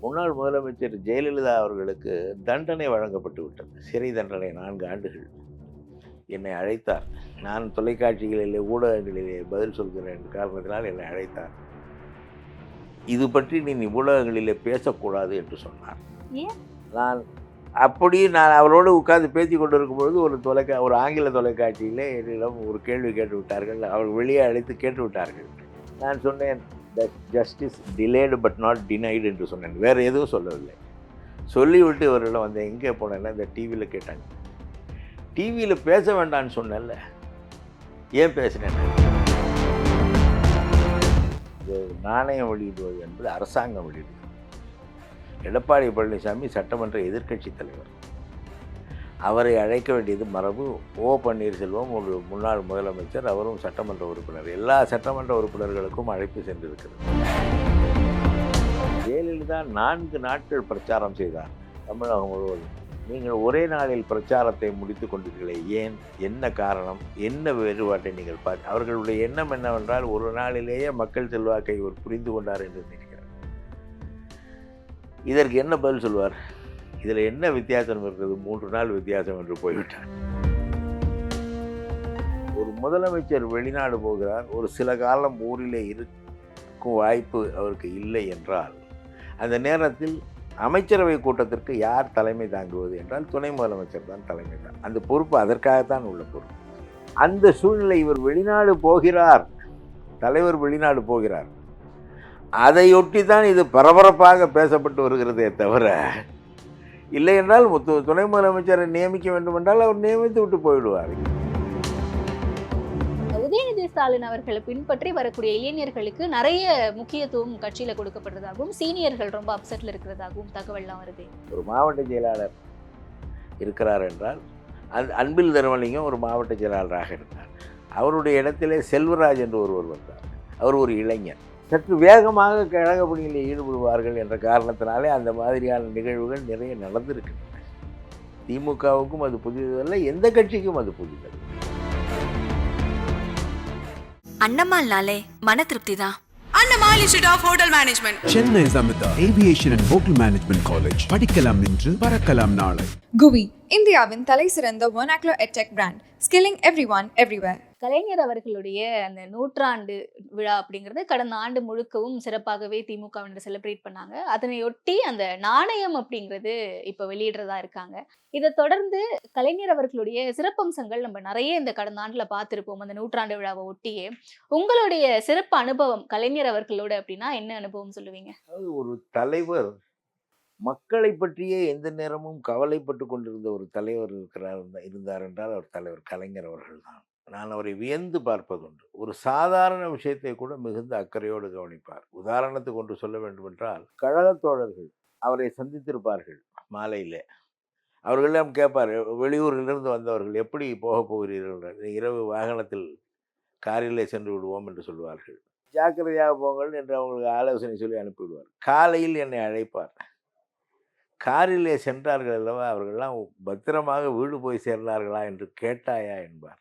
முன்னாள் முதலமைச்சர் ஜெயலலிதா அவர்களுக்கு தண்டனை வழங்கப்பட்டு விட்டது. சிறை தண்டனை 4 ஆண்டுகள். என்னை அழைத்தார். நான் தொலைக்காட்சிகளிலே, ஊடகங்களிலே பதில் சொல்கிறேன் என்ற காரணத்தினால் என்னை அழைத்தார். இது பற்றி நீ ஊடகங்களிலே பேசக்கூடாது என்று சொன்னார். ஏன்? நான் அவரோடு உட்கார்ந்து பேசிக் கொண்டிருக்கும் பொழுது ஒரு ஆங்கில தொலைக்காட்சியிலே என்னிடம் ஒரு கேள்வி கேட்டு விட்டார்கள். அவர் வெளியே அழைத்து கேட்டு விட்டார்கள். நான் சொன்னேன், justice delayed but not denied என்று சொன்னேன். வேறு எதுவும் சொல்லவில்லை. சொல்லிவிட்டு இவரிடம் வந்து எங்கே போனேன்னா இந்த டிவியில் கேட்டாங்க. டிவியில் பேச வேண்டான்னு சொன்னேன்ல, ஏன் பேசினேன்? நாணயம் வெளியிடுவது என்பது அரசாங்கம் வெளியிடுவது. எடப்பாடி பழனிசாமி சட்டமன்ற எதிர்க்கட்சி தலைவர். அவரை அழைக்க வேண்டியது மரபு. ஓ பன்னீர்செல்வம் ஒரு முன்னாள் முதலமைச்சர், அவரும் சட்டமன்ற உறுப்பினர். எல்லா சட்டமன்ற உறுப்பினர்களுக்கும் அழைப்பு சென்றிருக்கிறது. ஜெயலலிதா 4 நாட்கள் பிரச்சாரம் செய்தார் தமிழகம் முழுவதும். நீங்கள் ஒரே நாளில் பிரச்சாரத்தை முடித்து கொண்டீர்களே, ஏன்? என்ன காரணம்? என்ன வேறுபாட்டை நீங்கள் பார்த்து? அவர்களுடைய எண்ணம் என்னவென்றால், ஒரு நாளிலேயே மக்கள் செல்வாக்கை இவர் புரிந்து கொண்டார் என்று நினைக்கிறார். இதற்கு என்ன பதில் சொல்வார்? இதில் என்ன வித்தியாசம் இருக்கிறது? 3 நாள் வித்தியாசம் என்று போய்விட்டார். ஒரு முதலமைச்சர் வெளிநாடு போகிறார், ஒரு சில காலம் ஊரிலே இருக்கும் வாய்ப்பு அவருக்கு இல்லை என்றால், அந்த நேரத்தில் அமைச்சரவை கூட்டத்திற்கு யார் தலைமை தாங்குவது என்றால் துணை முதலமைச்சர் தான் தலைமை தான். அந்த பொறுப்பு அதற்காகத்தான் உள்ள பொறுப்பு. அந்த சூழ்நிலை, இவர் வெளிநாடு போகிறார், தலைவர் வெளிநாடு போகிறார், அதையொட்டி தான் இது பரபரப்பாக பேசப்பட்டு வருகிறதே தவிர, இல்லை என்றால் துணை முதலமைச்சரை நியமிக்க வேண்டும் என்றால் அவர் நியமித்து விட்டு போயிடுவார். உதயநிதி ஸ்டாலின் அவர்களை பின்பற்றி வரக்கூடிய இளைஞர்களுக்கு நிறைய முக்கியத்துவம் கட்சியில கொடுக்கப்படுறதாகவும், சீனியர்கள் ரொம்ப அப்செட்ல இருக்கிறதாகவும் தகவல்லாம் வருது. ஒரு மாவட்ட செயலாளர் இருக்கிறார் என்றால், அன்பில் தர்மலிங்கம் ஒரு மாவட்ட செயலாளராக இருந்தார். அவருடைய இடத்திலே செல்வராஜ் என்று ஒருவர் வந்தார். அவர் ஒரு இளைஞர். சற்று வேகமாக கழக பணியில் ஈடுபடுவார்கள் என்ற காரணத்தினாலே அந்த மாதிரியான நிகழ்வுகள் நிறைய நடந்திருக்கின்றன. திமுகவுக்கும் அது புதிதல்ல, எந்த கட்சிக்கும் அது புதிதல்ல. அண்ணமால்னாலே மன திருப்தி தான். Annamal institute of hotel management, Chennai Amrita aviation and hotel management college. படிக்கலாம் இன்று, பறக்கலாம் நாளை. குவி, இந்தியாவின் தலை சிறந்த vernacular edtech brand, skilling everyone everywhere. Kalaignar அவர்களுடைய அந்த 100ஆண்டு விழா அப்படிங்கிறது கடந்த ஆண்டு முழுக்கவும் சிறப்பாகவே திமுகவினர் செலிப்ரேட் பண்ணாங்க. அதனையொட்டி அந்த நாணயம் அப்படிங்கிறது இப்ப வெளியிடுறதா இருக்காங்க. இதை தொடர்ந்து கலைஞர் அவர்களுடைய சிறப்பம்சங்கள் நம்ம நிறைய இந்த கடந்த ஆண்டுல பார்த்திருப்போம். அந்த 100ஆண்டு விழாவை ஒட்டியே உங்களுடைய சிறப்பு அனுபவம் கலைஞர் அவர்களோட அப்படின்னா என்ன அனுபவம் சொல்லுவீங்க? ஒரு தலைவர் மக்களை பற்றியே எந்த நேரமும் கவலைப்பட்டு கொண்டிருந்த ஒரு தலைவர் இருந்தார் என்றால் அவர் தலைவர் கலைஞர் அவர்கள் தான். நான் அவரை வியந்து பார்ப்பதுண்டு. ஒரு சாதாரண விஷயத்தை கூட மிகுந்த அக்கறையோடு கவனிப்பார். உதாரணத்துக்கு ஒன்று சொல்ல வேண்டுமென்றால், கழகத் தோழர்கள் அவரை சந்தித்திருப்பார்கள். மாலையில் அவர்களிடம் கேட்பார், வெளியூரிலிருந்து வந்தவர்கள் எப்படி போகப் போகிறீர்கள்? இரவு வாகனத்தில் காரிலே சென்று விடுவோம் என்று சொல்வார்கள். ஜாக்கிரதையாக போங்கள் என்று அவங்களுக்கு ஆலோசனை சொல்லி அனுப்பிவிடுவார். காலையில் என்னை அழைப்பார். காரிலே சென்றார்கள் அல்லவா, அவர்கள்லாம் பத்திரமாக வீடு போய் சேர்ந்தார்களா என்று கேட்டாயா என்பார்.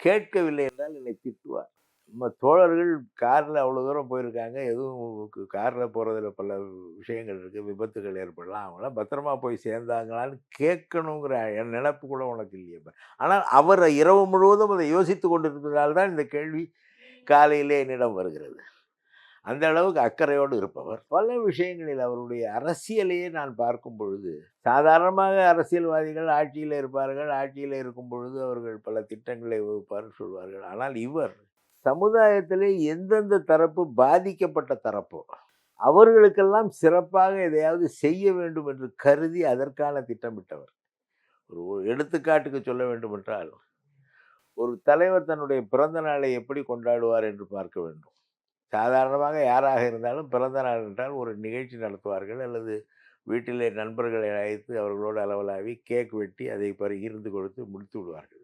கேட்கவில்லை என்றால் என்னை திட்டுவார். நம்ம தோழர்கள் காரில் அவ்வளோ தூரம் போயிருக்காங்க, எதுவும் காரில் போகிறதுல பல விஷயங்கள் இருக்குது, விபத்துகள் ஏற்படலாம், அவங்களாம் பத்திரமா போய் சேர்ந்தாங்களான்னு கேட்கணுங்கிற என் நினைப்பு கூட உனக்கு இல்லையே. ஆனால் அவர் இரவு முழுவதும் அதை யோசித்து கொண்டிருப்பதால்தான் இந்த கேள்வி காலையிலே என்னிடம் வருகிறது. அந்த அளவுக்கு அக்கறையோடு இருப்பவர். பல விஷயங்களில் அவருடைய அரசியலையே நான் பார்க்கும் பொழுது, சாதாரணமாக அரசியல்வாதிகள் ஆட்சியில் இருப்பார்கள், ஆட்சியில் இருக்கும் பொழுது அவர்கள் பல திட்டங்களை வகுப்பார்கள் சொல்வார்கள். ஆனால் இவர் சமுதாயத்திலே எந்தெந்த தரப்பு பாதிக்கப்பட்ட தரப்போ அவர்களுக்கெல்லாம் சிறப்பாக எதையாவது செய்ய வேண்டும் என்று கருதி அதற்கான திட்டமிட்டவர். ஒரு எடுத்துக்காட்டுக்கு சொல்ல வேண்டும் என்றால், ஒரு தலைவர் தன்னுடைய பிறந்த நாளை எப்படி கொண்டாடுவார் என்று பார்க்க வேண்டும். சாதாரணமாக யாராக இருந்தாலும் பிறந்த நாள் என்றால் ஒரு நிகழ்ச்சி நடத்துவார்கள், அல்லது வீட்டிலே நண்பர்களை அழைத்து அவர்களோடு அளவலாவி கேக் வெட்டி அதை பகிர்ந்து கொடுத்து முடித்து விடுவார்கள்.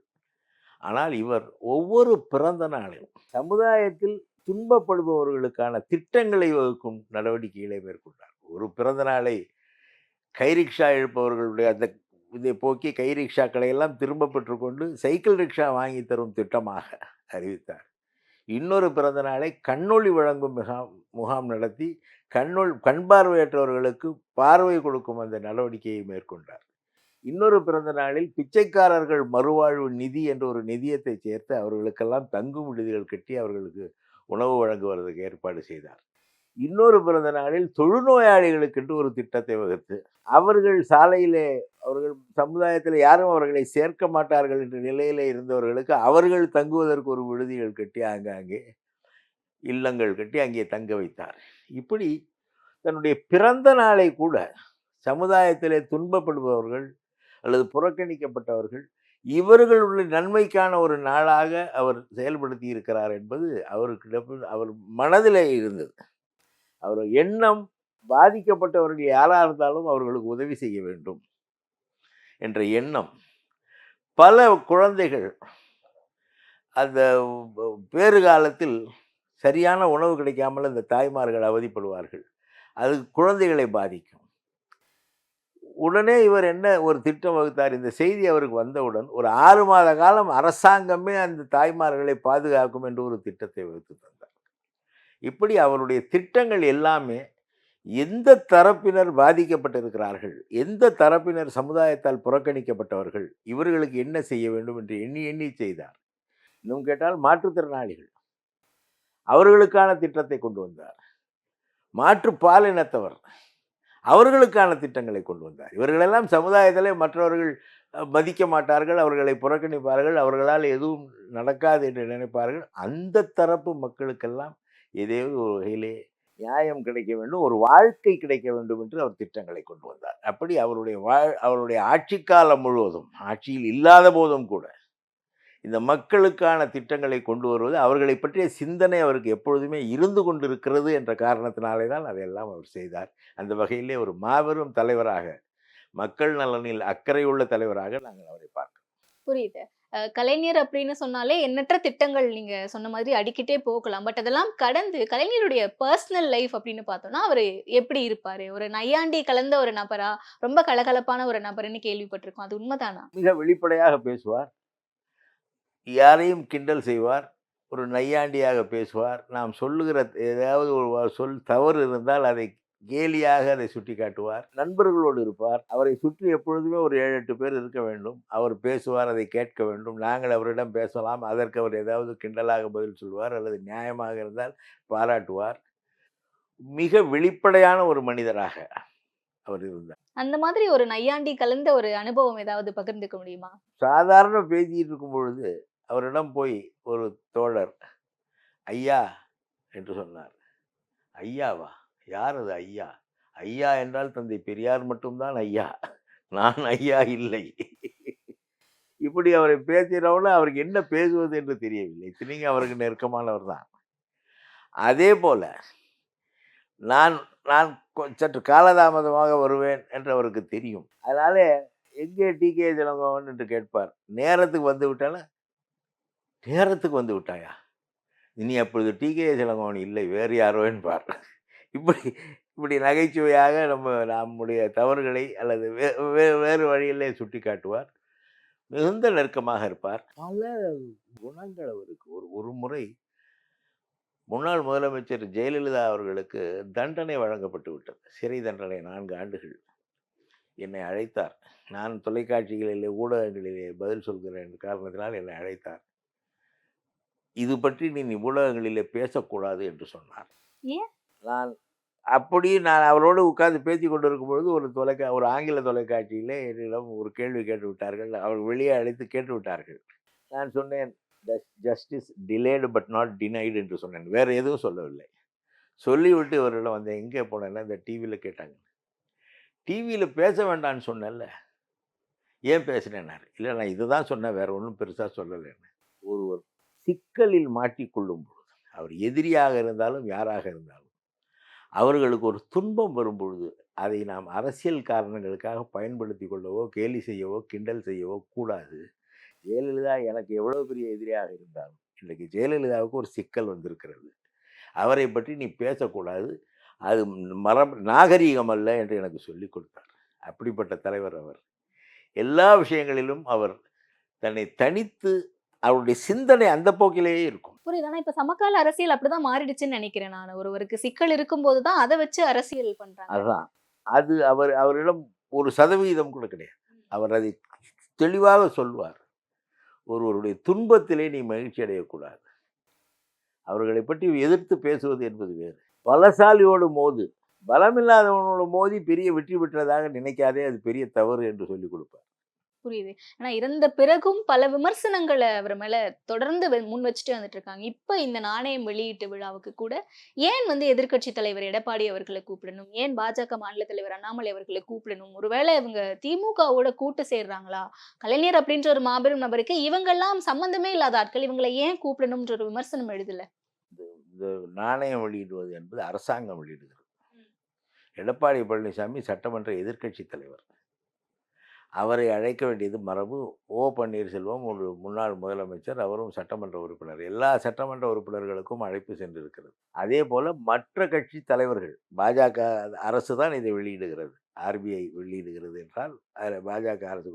ஆனால் இவர் ஒவ்வொரு பிறந்த நாளையும் சமுதாயத்தில் துன்பப்படுபவர்களுக்கான திட்டங்களை வகுக்கும் நடவடிக்கைகளை மேற்கொண்டார். ஒரு பிறந்த நாளை கைரிக்ஷா இழுப்பவர்களுடைய அந்த இதை போக்கி கைரிக்ஷாக்களை எல்லாம் திரும்ப பெற்றுக்கொண்டு சைக்கிள் ரிக்ஷா வாங்கி தரும் திட்டமாக அறிவித்தார். இன்னொரு பிறந்த நாளை கண்ணொளி வழங்கும் முகாம் நடத்தி கண் பார்வையற்றவர்களுக்கு பார்வை கொடுக்கும் அந்த நடவடிக்கையை மேற்கொண்டார். இன்னொரு பிறந்த நாளில் பிச்சைக்காரர்கள் மறுவாழ்வு நிதி என்ற ஒரு நிதியத்தை சேர்த்து அவர்களுக்கெல்லாம் தங்கும் விடுதிகள் கட்டி அவர்களுக்கு உணவு வழங்குவதற்கு ஏற்பாடு செய்தார். இன்னொரு பிறந்த நாளில் தொழுநோயாளிகளுக்கென்று ஒரு திட்டத்தை வகுத்து அவர்கள் சாலையிலே அவர்கள் சமுதாயத்தில் யாரும் அவர்களை சேர்க்க மாட்டார்கள் என்ற நிலையிலே இருந்தவர்களுக்கு அவர்கள் தங்குவதற்கு ஒரு விடுதிகள் கட்டி ஆங்காங்கே இல்லங்கள் கட்டி அங்கே தங்க வைத்தார். இப்படி தன்னுடைய பிறந்த நாளை கூட சமுதாயத்திலே துன்பப்படுபவர்கள் அல்லது புறக்கணிக்கப்பட்டவர்கள் இவர்களுடைய நன்மைக்கான ஒரு நாளாக அவர் செயல்படுத்தி இருக்கிறார் என்பது அவர் மனதிலே இருந்தது. அவர் எண்ணம் பாதிக்கப்பட்டவர்கள் யாராக இருந்தாலும் அவர்களுக்கு உதவி செய்ய வேண்டும் என்ற எண்ணம். பல குழந்தைகள் அந்த பேறு காலத்தில் சரியான உணவு கிடைக்காமல் அந்த தாய்மார்கள் அவதிப்படுவார்கள். அது குழந்தைகளை பாதிக்கும். உடனே இவர் என்ன ஒரு திட்டம் வகுத்தார். இந்த செய்தி அவருக்கு வந்தவுடன் ஒரு 6 மாத காலம் அரசாங்கமே அந்த தாய்மார்களை பாதுகாக்கும் என்று ஒரு திட்டத்தை வகுத்து தந்தார். இப்படி அவருடைய திட்டங்கள் எல்லாமே எந்த தரப்பினர் பாதிக்கப்பட்டிருக்கிறார்கள், எந்த தரப்பினர் சமுதாயத்தால் புறக்கணிக்கப்பட்டவர்கள், இவர்களுக்கு என்ன செய்ய வேண்டும் என்று எண்ணி எண்ணி செய்தார். இன்னும் கேட்டால் மாற்றுத்திறனாளிகள் அவர்களுக்கான திட்டத்தை கொண்டு வந்தார். மாற்று பாலினத்தவர் அவர்களுக்கான திட்டங்களை கொண்டு வந்தார். இவர்களெல்லாம் சமுதாயத்திலே மற்றவர்கள் மதிக்க மாட்டார்கள், அவர்களை புறக்கணிப்பார்கள், அவர்களால் எதுவும் நடக்காது என்று நினைப்பார்கள். அந்த தரப்பு மக்களுக்கெல்லாம் ஏதேனும் ஒரு வகையிலே நியாயம் கிடைக்க வேண்டும், ஒரு வாழ்க்கை கிடைக்க வேண்டும் என்று அவர் திட்டங்களை கொண்டு வந்தார். அப்படி அவருடைய ஆட்சிக்காலம் முழுவதும், ஆட்சியில் இல்லாத போதும் கூட இந்த மக்களுக்கான திட்டங்களை கொண்டு வருவது, அவர்களை பற்றிய சிந்தனை அவருக்கு எப்பொழுதுமே இருந்து கொண்டிருக்கிறது என்ற காரணத்தினாலே தான் அதையெல்லாம் அவர் செய்தார். அந்த வகையிலே ஒரு மாபெரும் தலைவராக, மக்கள் நலனில் அக்கறை உள்ள தலைவராக நாங்கள் அவரை பார்க்கிறோம். புரியுது. கலைஞர் அப்படின்னு சொன்னாலே எண்ணற்ற திட்டங்கள் நீங்க சொன்ன மாதிரி அடிக்கிட்டே போகலாம். பட் அதெல்லாம் கடந்து கலைஞருடைய பர்சனல் லைஃப் அப்படின்னு பார்த்தோம்னா, அவரு எப்படி இருப்பாரு? ஒரு நையாண்டி கலந்த ஒரு நபரா? ரொம்ப கலகலப்பான ஒரு நபர்ன்னு கேள்விப்பட்டிருக்கோம். அது உண்மைதானா? மிக வெளிப்படையாக பேசுவார், யாரையும் கிண்டல் செய்வார், ஒரு நையாண்டியாக பேசுவார். நாம் சொல்லுகிற ஏதாவது ஒரு சொல் தவறு இருந்தால் அதை கேலியாக அதை சுட்டி காட்டுவார். நண்பர்களோடு இருப்பார். அவரை சுற்றி எப்பொழுதுமே ஒரு 7-8 பேர் இருக்க வேண்டும். அவர் பேசுவார், அதை கேட்க வேண்டும். நாங்கள் அவரிடம் பேசலாம். அதற்கு அவர் ஏதாவது கிண்டலாக பதில் சொல்வார், அல்லது நியாயமாக இருந்தால் பாராட்டுவார். மிக வெளிப்படையான ஒரு மனிதராக அவர் இருந்தார். அந்த மாதிரி ஒரு நையாண்டி கலந்த ஒரு அனுபவம் ஏதாவது பகிர்ந்துக்க முடியுமா? சாதாரண பேசிட்டு இருக்கும் பொழுது அவரிடம் போய் ஒரு தோழர் ஐயா என்று சொன்னார். ஐயாவா? யார் அது ஐயா? ஐயா என்றால் தந்தை பெரியார் மட்டும்தான் ஐயா, நான் ஐயா இல்லை. இப்படி அவரை பேசினவுடனே அவருக்கு என்ன பேசுவது என்று தெரியவில்லை. இத்தனைக்கு அவருக்கு நெருக்கமானவர் தான். அதே போல நான் சற்று காலதாமதமாக வருவேன் என்று அவருக்கு தெரியும். அதனால எங்கே டிகே இளங்கோவன் என்று கேட்பார். நேரத்துக்கு வந்து விட்டானா, நேரத்துக்கு வந்து விட்டாயா, இனி அப்பொழுது டிகே இளங்கோவன் இல்லை, வேறு யாரோ என்பார். இப்படி நகைச்சுவையாக நம்முடைய தவறுகளை அல்லது வேறு வழியிலே சுட்டி காட்டுவார். மிகுந்த நெருக்கமாக இருப்பார். பல குணங்கள் அவருக்கு. ஒரு முறை முன்னாள் முதலமைச்சர் ஜெயலலிதா அவர்களுக்கு தண்டனை வழங்கப்பட்டு விட்டது, சிறை தண்டனை 4 ஆண்டுகள். என்னை அழைத்தார். நான் தொலைக்காட்சிகளிலே ஊடகங்களிலே பதில் சொல்கிறேன் என்ற காரணத்தினால் என்னை அழைத்தார். இது பற்றி நீ ஊடகங்களிலே பேசக்கூடாது என்று சொன்னார். நான் அவரோடு உட்கார்ந்து பேசி கொண்டிருக்கும் பொழுது ஒரு ஆங்கில தொலைக்காட்சியிலே என்னிடம் ஒரு கேள்வி கேட்டு விட்டார்கள். அவர் வெளியே அழைத்து கேட்டு விட்டார்கள். நான் சொன்னேன், justice delayed but not denied என்று சொன்னேன். வேறு எதுவும் சொல்லவில்லை. சொல்லிவிட்டு இவரிடம் வந்தேன். எங்கே போனேன்னா, இந்த டிவியில் கேட்டாங்க. டிவியில் பேச வேண்டான்னு சொன்னேன்ல, ஏன் பேசுனேன்னாரு. இல்லை, நான் இதை தான் சொன்னேன், வேற ஒன்றும் பெருசாக சொல்லலைன்னு. ஒருவர் சிக்கலில் மாட்டிக்கொள்ளும் பொழுது, அவர் எதிரியாக இருந்தாலும் யாராக இருந்தாலும், அவர்களுக்கு ஒரு துன்பம் வரும் பொழுது அதை நாம் அரசியல் காரணங்களுக்காக பயன்படுத்தி கொள்ளவோ, கேலி செய்யவோ, கிண்டல் செய்யவோ கூடாது. ஜெயலலிதா எனக்கு எவ்வளோ பெரிய எதிரியாக இருந்தாலும் இன்றைக்கு ஜெயலலிதாவுக்கு ஒரு சிக்கல் வந்திருக்கிறது, அவரை பற்றி நீ பேசக்கூடாது, அது நாகரீகம் அல்ல என்று எனக்கு சொல்லி கொடுத்தார். அப்படிப்பட்ட தலைவர் அவர். எல்லா விஷயங்களிலும் அவர் தன்னை தனித்து அவருடைய சிந்தனை அந்த போக்கிலேயே இருக்கும். புரியுது. ஆனா இப்ப சமகால அரசியல் அப்படிதான் மாறிடுச்சுன்னு நினைக்கிறேன் நான். ஒருவருக்கு சிக்கல் இருக்கும்போது தான் அத வச்சு அரசியல் பண்றாங்க. அதுதான். அது அவரிடம் 1% கூட கிடையாது. அவர் அதை தெளிவாக சொல்வார். ஒருவருடைய துன்பத்திலே நீ மகிழ்ச்சி அடையக்கூடாது. அவர்களை பற்றி எதிர்த்து பேசுவது என்பது வேறு. பலசாலியோடு மோது, பலமில்லாதவனோடு மோதி பெரிய வெற்றி பெற்றதாக நினைக்காதே, அது பெரிய தவறு என்று சொல்லிக் கொடுப்பார். புரியுது. ஆனா இறந்த பிறகும் பல விமர்சனங்கள அவர் மேல தொடர்ந்து முன் வச்சுட்டே வந்துட்டு இருக்காங்க. இப்ப இந்த நாணயம் வெளியீட்டு விழாவுக்கு கூட ஏன் எதிர்க்கட்சி தலைவர் எடப்பாடி அவர்கள கூப்பிடணும்? ஏன் பாஜக மாநில தலைவர் அண்ணாமலை அவர்கள கூப்பிடணும்? ஒருவேளை இவங்க திமுகவோட கூட்டு சேர்றாங்களா? கலைஞர் அப்படின்ற ஒரு மாபெரும் நபருக்கு இவங்கெல்லாம் சம்பந்தமே இல்லாத ஆட்கள். இவங்கள ஏன் கூப்பிடணும்ன்ற ஒரு விமர்சனம் எழுதுல? இந்த நாணயம் வெளியிடுவது என்பது அரசாங்கம் வெளியிடுகிறது. எடப்பாடி பழனிசாமி சட்டமன்ற எதிர்க்கட்சி தலைவர். அவரை அழைக்க வேண்டியது மரபு. ஓ பன்னீர்செல்வம் ஒரு முன்னாள் முதலமைச்சர், அவரும் சட்டமன்ற உறுப்பினர். எல்லா சட்டமன்ற உறுப்பினர்களுக்கும் அழைப்பு சென்றிருக்கிறது. அதே போல மற்ற கட்சி தலைவர்கள், பாஜக அரசு தான் இதை வெளியிடுகிறது. ஆர்பிஐ வெளியிடுகிறது என்றால் அதில் பாஜக அரசு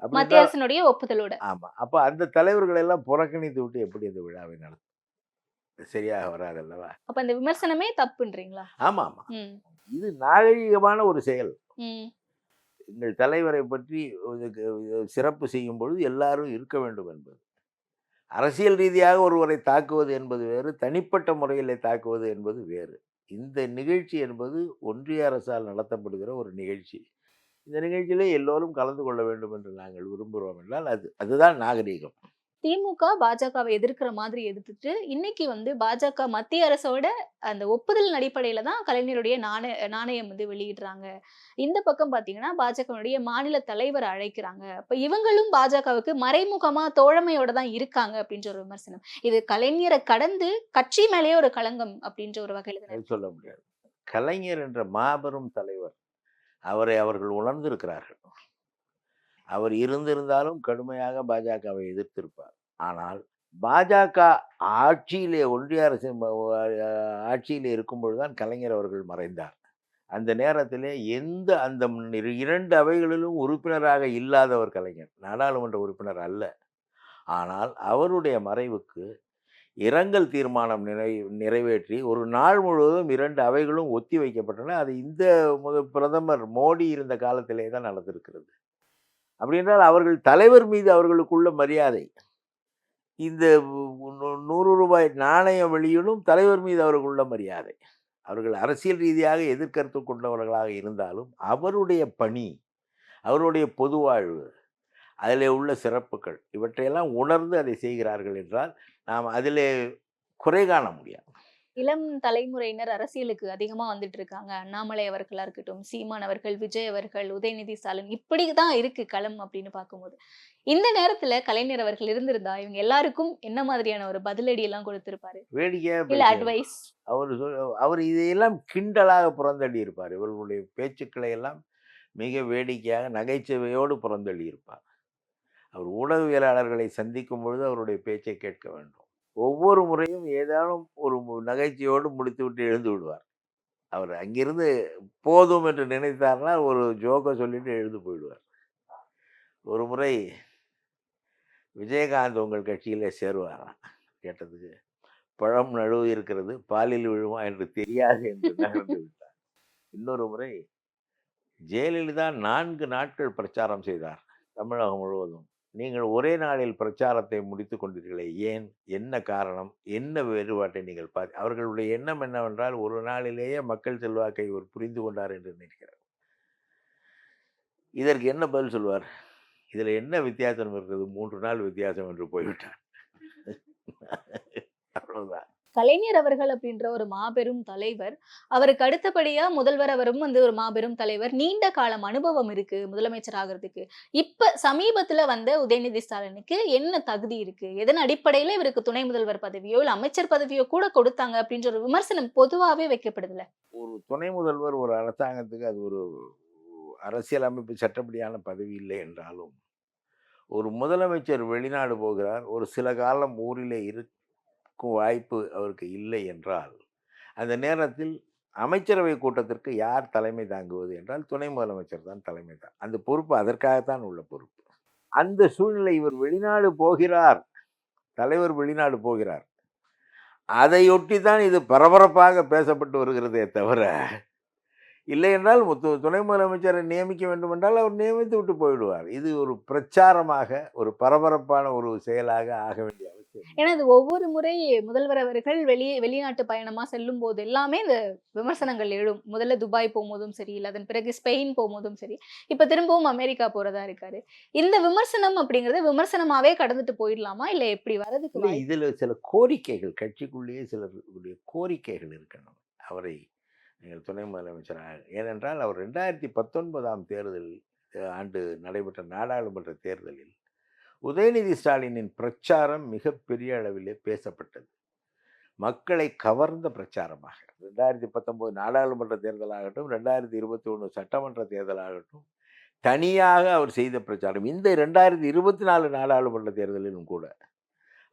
மத்திய அரசினுடைய ஒப்புதலோட. ஆமா. அப்ப அந்த தலைவர்கள் எல்லாம் புறக்கணித்து விட்டு எப்படி அந்த விழாவை நடத்தும்? சரியாக வராது அல்லவா? அப்ப அந்த விமர்சனமே தப்புன்றீங்களா? ஆமா ஆமா. ம். இது நாகரீகமான ஒரு செயல். ம். எங்கள் தலைவரை பற்றி சிறப்பு செய்யும் பொழுது எல்லாரும் இருக்க வேண்டும் என்பது. அரசியல் ரீதியாக ஒருவரை தாக்குவது என்பது வேறு, தனிப்பட்ட முறையில் தாக்குவது என்பது வேறு. இந்த நிகழ்ச்சி என்பது ஒன்றிய அரசால் நடத்தப்படுகிற ஒரு நிகழ்ச்சி. இந்த நிகழ்ச்சியிலே எல்லோரும் கலந்து கொள்ள வேண்டும் என்று நாங்கள் விரும்புகிறோம் என்றால் அதுதான் நாகரீகம். திமுக பாஜகவை எதிர்க்கிற மாதிரி எதிர்த்துட்டு இன்னைக்கு பாஜக மத்திய அரசோட அந்த ஒப்புதல் அடிப்படையில தான் கலைஞருடைய நாணயம் வெளியிடுறாங்க. இந்த பக்கம் பாத்தீங்கன்னா பாஜகவுடைய மாநில தலைவர் அழைக்கிறாங்க. அப்ப இவங்களும் பாஜகவுக்கு மறைமுகமா தோழமையோட தான் இருக்காங்க அப்படின்ற ஒரு விமர்சனம். இது கலைஞரை கடந்து கட்சி மேலேயே ஒரு களங்கம் அப்படின்ற ஒரு வகையில சொல்ல முடியாது. கலைஞர் என்ற மாபெரும் தலைவர், அவரை அவர்கள் உணர்ந்திருக்கிறார்கள். அவர் இருந்திருந்தாலும் கடுமையாக பாஜகவை எதிர்த்திருப்பார். ஆனால் பாஜக ஆட்சியிலே, ஒன்றிய அரசு ஆட்சியிலே இருக்கும்பொழுதுதான் கலைஞர் அவர்கள் மறைந்தார். அந்த நேரத்திலே அந்த 2 அவைகளிலும் உறுப்பினராக இல்லாதவர் கலைஞர். நாடாளுமன்ற உறுப்பினர் அல்ல. ஆனால் அவருடைய மறைவுக்கு இரங்கல் தீர்மானம் நிறைவேற்றி ஒரு நாள் முழுவதும் 2 அவைகளும் ஒத்தி வைக்கப்பட்டன. அது இந்த பிரதமர் மோடி இருந்த காலத்திலே தான் நடந்திருக்கிறது. அப்படி என்றால் அவர்கள் தலைவர் மீது அவர்களுக்குள்ள மரியாதை, இந்த 100 ரூபாய் நாணயம் வெளியிடும் தலைவர் மீது அவர்களுள்ள மரியாதை. அவர்கள் அரசியல் ரீதியாக எதிர்கருத்து கொண்டவர்களாக இருந்தாலும் அவருடைய பணி, அவருடைய பொது வாழ்வு, அதிலே உள்ள சிறப்புகள் இவற்றையெல்லாம் உணர்ந்து அதை செய்கிறார்கள் என்றால் நாம் அதிலே குறை காண முடியாது. இளம் தலைமுறையினர் அரசியலுக்கு அதிகமா வந்துட்டு இருக்காங்க. அண்ணாமலை அவர்களா இருக்கட்டும், சீமான் அவர்கள், விஜய் அவர்கள், உதயநிதி ஸ்டாலின், இப்படிதான் இருக்கு களம் அப்படின்னு பார்க்கும்போது, இந்த நேரத்துல கலைஞர் அவர்கள் இருந்திருந்தா இவங்க எல்லாருக்கும் என்ன மாதிரியான ஒரு பதிலடி எல்லாம் கொடுத்திருப்பாரு? இல்ல அட்வைஸ்? அவர் இதையெல்லாம் கிண்டலாக புறந்தள்ளி இருப்பார். இவர்களுடைய பேச்சுக்களை எல்லாம் மிக வேடிக்கையாக நகைச்சுவையோடு புறந்தள்ளி இருப்பார். அவர் ஊடகவியலாளர்களை சந்திக்கும் பொழுது அவருடைய பேச்சை கேட்க வேண்டும். ஒவ்வொரு முறையும் ஏதானும் ஒரு நகைச்சுவையோடு முடித்துவிட்டு எழுந்து விடுவார். அவர் அங்கிருந்து போதும் என்று நினைத்தார்னா ஒரு ஜோக்கை சொல்லிட்டு எழுந்து போயிடுவார். ஒரு முறை விஜயகாந்த் உங்கள் கட்சியிலே சேருவாராம். கேட்டதுக்கு, பழம் நழுவு இருக்கிறது, பாலில் விழுமா என்று தெரியாது என்று நகர்ந்து விட்டார். இன்னொரு முறை ஜெயலலிதா 4 நாட்கள் பிரச்சாரம் செய்தார் தமிழகம் முழுவதும். நீங்கள் ஒரே நாளில் பிரச்சாரத்தை முடித்து கொண்டீர்களே, ஏன்? என்ன காரணம்? என்ன வேறுபாட்டை நீங்கள் அவர்களுடைய எண்ணம் என்னவென்றால், ஒரு நாளிலேயே மக்கள் செல்வாக்கை இவர் புரிந்து கொண்டார் என்று நினைக்கிறார். இதற்கு என்ன பதில் சொல்வார்? இதில் என்ன வித்தியாசம் இருக்கிறது? 3 நாள் வித்தியாசம் என்று போய்விட்டார். அவ்வளவுதான். கலைஞர் அவர்கள் அப்படின்ற ஒரு மாபெரும் தலைவர், அவருக்கு அடுத்தபடியா முதல்வர் அவரும் ஒரு மாபெரும் தலைவர். நீண்ட காலம் அனுபவம் இருக்கு முதலமைச்சர் ஆகிறதுக்கு. இப்ப சமீபத்துல உதயநிதி ஸ்டாலினுக்கு என்ன தகுதி இருக்கு? எதன் அடிப்படையில இவருக்கு துணை முதல்வர் பதவியோ இல்ல அமைச்சர் பதவியோ கூட கொடுத்தாங்க அப்படின்ற ஒரு விமர்சனம் பொதுவாவே வைக்கப்படுதுல. ஒரு துணை முதல்வர் ஒரு அரசாங்கத்துக்கு அது ஒரு அரசியல் அமைப்பு சட்டப்படியான பதவி இல்லை என்றாலும், ஒரு முதலமைச்சர் வெளிநாடு போகிறார், ஒரு சில காலம் ஊரிலே வாய்ப்பு அவருக்கு இல்லை என்றால், அந்த நேரத்தில் அமைச்சரவை கூட்டத்திற்கு யார் தலைமை தாங்குவது என்றால் துணை முதலமைச்சர் தான் தலைமை அந்த பொறுப்பு அதற்காகத்தான் உள்ள பொறுப்பு. அந்த சூழ்நிலை, இவர் வெளிநாடு போகிறார், தலைவர் வெளிநாடு போகிறார். அதையொட்டி தான் இது பரபரப்பாக பேசப்பட்டு வருகிறதே தவிர, இல்லை என்றால் துணை முதலமைச்சரை நியமிக்க வேண்டும் என்றால் அவர் நியமித்து விட்டு போயிடுவார். இது ஒரு பிரச்சாரமாக, ஒரு பரபரப்பான ஒரு செயலாக ஆக வேண்டிய அவசியம். ஏன்னா இது ஒவ்வொரு முறை முதல்வர் அவர்கள் வெளிநாட்டு பயணமா செல்லும் போது எல்லாமே இந்த விமர்சனங்கள் எழும். முதல்ல துபாய் போகும்போதும் சரி, இல்லை அதன் பிறகு ஸ்பெயின் போகும்போதும் சரி, இப்ப திரும்பவும் அமெரிக்கா போறதா இருக்காரு. இந்த விமர்சனம் அப்படிங்கறது விமர்சனமாவே கடந்துட்டு போயிடலாமா, இல்ல எப்படி வரதுக்கு இல்லை, வாய்ப்பு? இதில் சில கோரிக்கைகள், கட்சிக்குள்ளேயே சிலருடைய கோரிக்கைகள் இருக்கணும். அவரை நீங்கள் துணை முதலமைச்சராக, ஏனென்றால் அவர் 2019 தேர்தல் ஆண்டு நடைபெற்ற நாடாளுமன்ற தேர்தலில் உதயநிதி ஸ்டாலினின் பிரச்சாரம் மிகப்பெரிய அளவிலே பேசப்பட்டது. மக்களை கவர்ந்த பிரச்சாரமாக 2019 நாடாளுமன்ற தேர்தலாகட்டும், 2021 சட்டமன்ற தேர்தலாகட்டும், தனியாக அவர் செய்த பிரச்சாரம். இந்த 2024 நாடாளுமன்ற தேர்தலிலும் கூட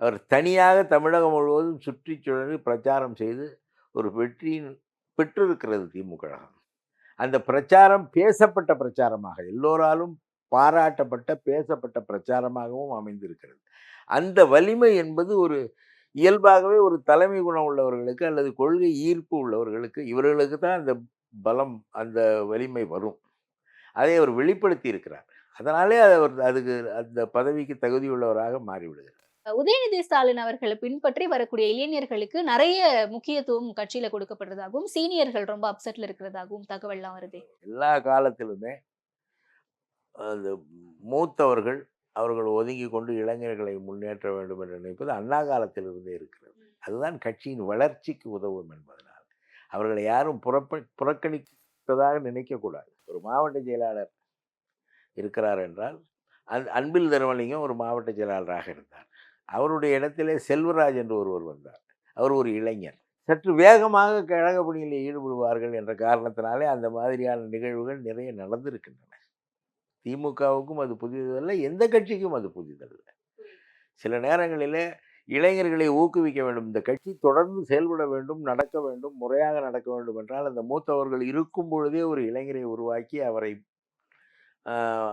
அவர் தனியாக தமிழகம் முழுவதும் சுற்றி சுழன்று பிரச்சாரம் செய்து ஒரு வெற்றியின் பெற்றிருக்கிறது திமுக. அந்த பிரச்சாரம் பேசப்பட்ட பிரச்சாரமாக, எல்லோராலும் பாராட்டப்பட்ட பேசப்பட்ட பிரச்சாரமாகவும் அமைந்திருக்கிறது. அந்த வலிமை என்பது ஒரு இயல்பாகவே ஒரு தலைமை குணம் உள்ளவர்களுக்கு அல்லது கொள்கை ஈர்ப்பு உள்ளவர்களுக்கு, இவர்களுக்கு தான் அந்த பலம், அந்த வலிமை வரும். அதை அவர் வெளிப்படுத்தி இருக்கிறார். அதனாலே அவர் அதுக்கு அந்த பதவிக்கு தகுதியுள்ளவராக மாறிவிடுகிறார். உதயநிதி ஸ்டாலின் அவர்களை பின்பற்றி வரக்கூடிய இளைஞர்களுக்கு நிறைய முக்கியத்துவம் கட்சியில கொடுக்கப்படுறதாகவும், சீனியர்கள் ரொம்ப அப்செட்ல இருக்கிறதாகவும் தகவல்லாம் வருது. எல்லா காலத்திலுமே அந்த மூத்தவர்கள் அவர்கள் ஒதுங்கி கொண்டு இளைஞர்களை முன்னேற்ற வேண்டும் என்று நினைப்பது அண்ணா காலத்திலிருந்தே இருக்கிறது. அதுதான் கட்சியின் வளர்ச்சிக்கு உதவும் என்பதனால் அவர்களை யாரும் புறக்கணிப்பதாக நினைக்கக்கூடாது. ஒரு மாவட்ட செயலாளர் இருக்கிறார் என்றால், அன்பில் தர்மலிங்கம் ஒரு மாவட்ட செயலாளராக இருந்தார். அவருடைய இடத்திலே செல்வராஜ் என்று ஒருவர் வந்தார். அவர் ஒரு இளைஞர். சற்று வேகமாக கழக பணியில் ஈடுபடுவார்கள் என்ற காரணத்தினாலே அந்த மாதிரியான நிகழ்வுகள் நிறைய நடந்திருக்கின்றன. திமுகவுக்கும் அது புதிதல்ல, எந்த கட்சிக்கும் அது புதிதல்ல. சில நேரங்களிலே இளைஞர்களை ஊக்குவிக்க வேண்டும். இந்த கட்சி தொடர்ந்து செயல்பட வேண்டும், நடக்க வேண்டும், முறையாக நடக்க வேண்டும் என்றால் அந்த மூத்தவர்கள் இருக்கும் பொழுதே ஒரு இளைஞரை உருவாக்கி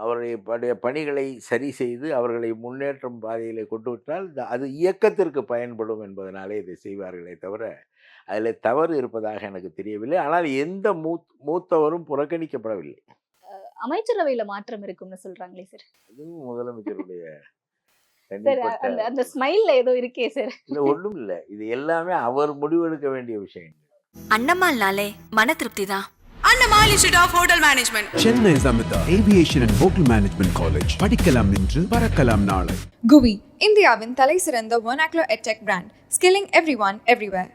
அவருடைய பணிகளை சரி செய்து அவர்களை முன்னேற்றம் பாதையிலே கொண்டு விட்டால் அது இயக்கத்திற்கு பயன்படும் என்பதனாலே இதை செய்வார்களே தவிர அதில் தவறு இருப்பதாக எனக்கு தெரியவில்லை. ஆனால் எந்த மூத்தவரும் புறக்கணிக்கப்படவில்லை. அமைச்சரவையில மாற்றம் இருக்கும்னு சொல்றாங்களே சார். அதுவும் முதலமைச்சருடைய அந்த ஸ்மைல்ல ஏதோ இருக்கே சார். இல்லை, ஒன்றும் இல்லை. இது எல்லாமே அவர் முடிவெடுக்க வேண்டிய விஷயங்கள். அண்ணம்மாள்னாலே மன திருப்தி தான். Annamal institute of hotel management. Chennai Zamita Aviation and Hotel Management College. படிக்கலாம் இன்று, பறக்கலாம் நாளை. GUI, இந்தியாவின் தலைசிறந்த vernacular edtech brand, skilling everyone everywhere.